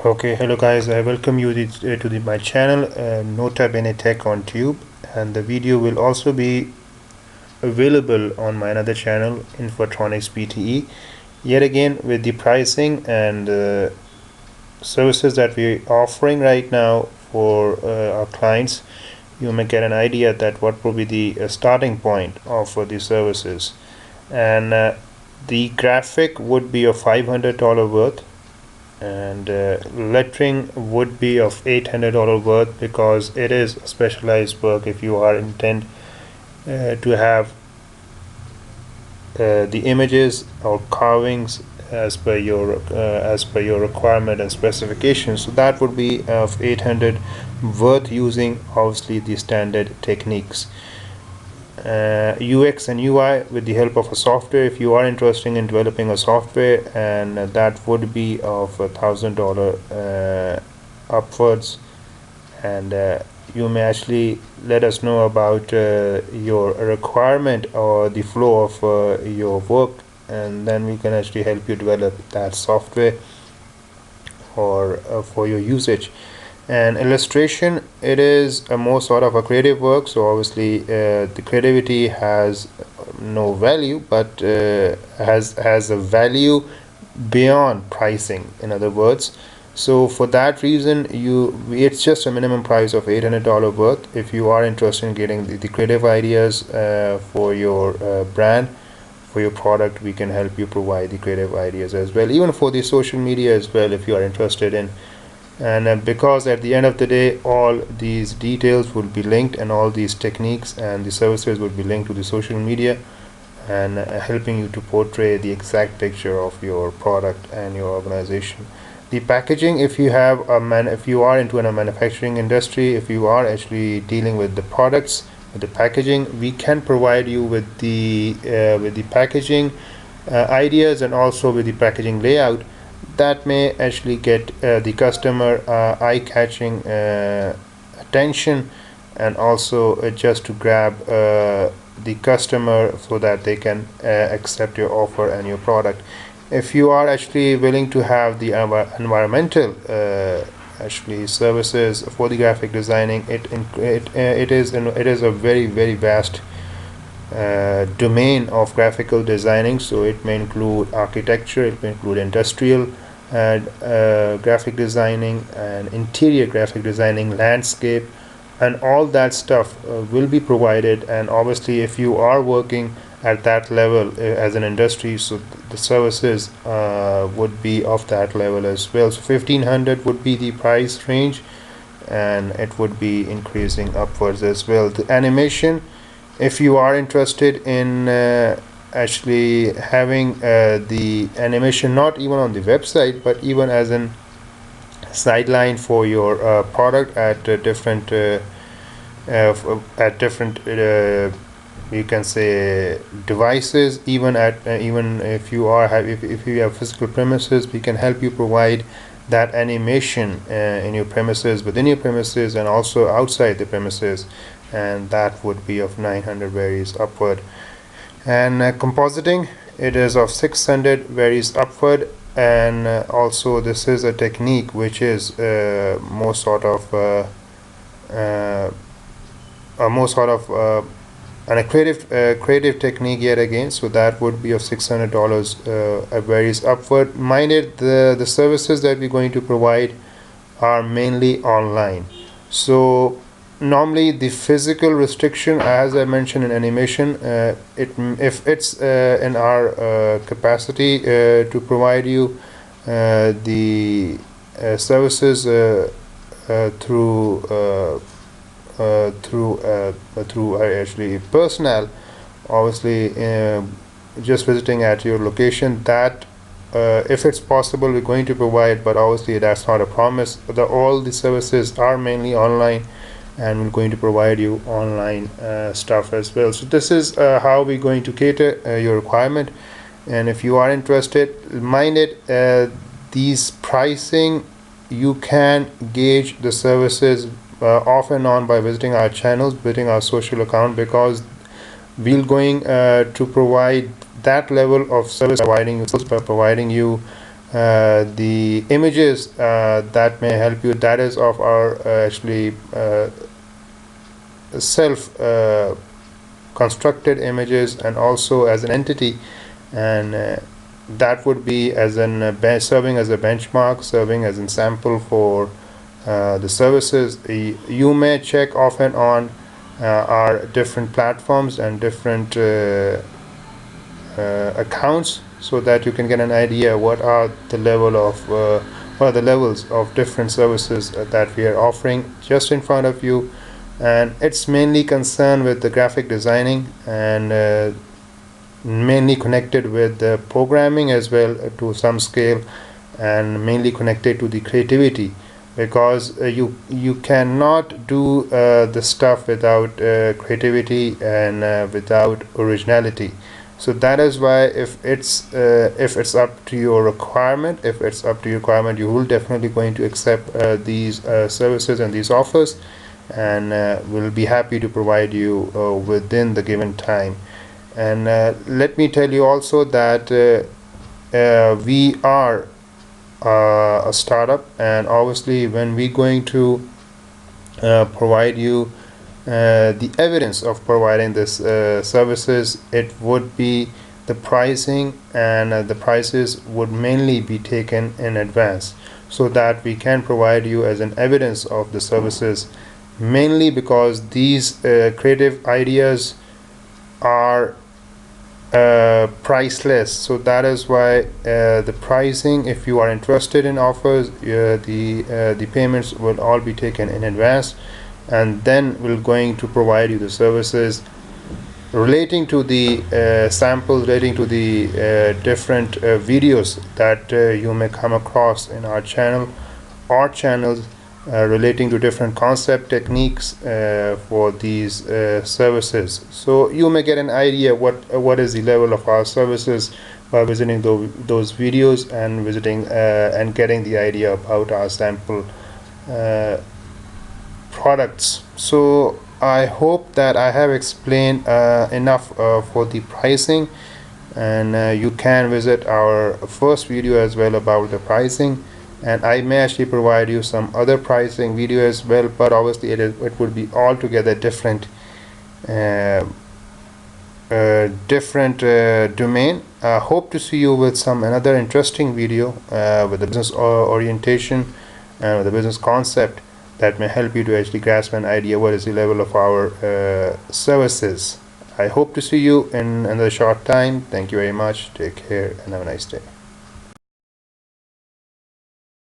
Okay, hello guys. I welcome you to my channel, Nota Bene Tech on Tube, and the video will also be available on my another channel, Infotronics PTE. Yet again, with the pricing and services that we're offering right now for our clients, you may get an idea that what will be the starting point of the services. And the graphic would be of $500 worth, and lettering would be of $800 worth, because it is specialized work. If you are intent to have the images or carvings as per your requirement and specifications, so that would be of 800 worth, using obviously the standard techniques. UX and UI with the help of a software, if you are interested in developing a software, and that would be of $1,000 upwards. And you may actually let us know about your requirement or the flow of your work, and then we can actually help you develop that software or for your usage. And illustration, it is a more sort of a creative work, so obviously the creativity has no value, but has a value beyond pricing, in other words. So for that reason, it's just a minimum price of $800 worth. If you are interested in getting the creative ideas for your brand, for your product, we can help you provide the creative ideas as well, even for the social media as well, if you are interested in. And because at the end of the day, all these details will be linked, and all these techniques and the services will be linked to the social media, and helping you to portray the exact picture of your product and your organization. The packaging, if you have if you are into a manufacturing industry, if you are actually dealing with the products, with the packaging, we can provide you with the packaging ideas, and also with the packaging layout that may actually get the customer eye-catching attention, and also just to grab the customer so that they can accept your offer and your product. If you are actually willing to have the environmental actually services for the graphic designing, it is a very vast domain of graphical designing. So it may include architecture, it may include industrial graphic designing, and interior graphic designing, landscape, and all that stuff will be provided. And obviously, if you are working at that level as an industry, so the services would be of that level as well. So 1500 would be the price range, and it would be increasing upwards as well. The animation, if you are interested in actually having the animation not even on the website, but even as an sideline for your product at different you can say devices, even if you are if you have physical premises, we can help you provide that animation in your premises, within your premises, and also outside the premises, and that would be of 900, varies upward. And compositing, it is of 600, varies upward. And also this is a technique which is more sort of and a creative technique yet again, so that would be of $600, varies upward. Minded, the services that we're going to provide are mainly online. So normally the physical restriction, as I mentioned in animation, if it's in our capacity to provide you the services through actually personnel, obviously just visiting at your location, that if it's possible, we're going to provide, but obviously that's not a promise. All the services are mainly online, and we're going to provide you online stuff as well. So this is how we're going to cater your requirement. And if you are interested, mind it, these pricing, you can gauge the services off and on by visiting our channels, visiting our social account, because we're going to provide that level of service, providing you the images that may help you, that is of our actually self constructed images, and also as an entity, and that would be as an serving as a benchmark, serving as a sample for the services. You may check off and on our different platforms and different accounts, so that you can get an idea what are the levels of different services that we are offering just in front of you. And it's mainly concerned with the graphic designing, and mainly connected with the programming as well to some scale, and mainly connected to the creativity, because you cannot do the stuff without creativity and without originality. So that is why if it's up to your requirement, you will definitely going to accept these services and these offers, and we'll be happy to provide you within the given time. And let me tell you also that we are a startup, and obviously when we going to provide you the evidence of providing this services, it would be the pricing, and the prices would mainly be taken in advance, so that we can provide you as an evidence of the services, mainly because these creative ideas are priceless. So that is why the pricing, if you are interested in offers, the payments will all be taken in advance, and then we're going to provide you the services relating to the samples, relating to the different videos that you may come across in our channel or channels, relating to different concept techniques for these services. So you may get an idea what is the level of our services by visiting those videos, and visiting and getting the idea about our sample products. So I hope that I have explained enough for the pricing, and you can visit our first video as well about the pricing, and I may actually provide you some other pricing video as well, but obviously it would be altogether different domain. Hope to see you with some another interesting video with the business orientation and the business concept that may help you to actually grasp an idea what is the level of our services. I hope to see you in another short time. Thank you very much. Take care and have a nice day.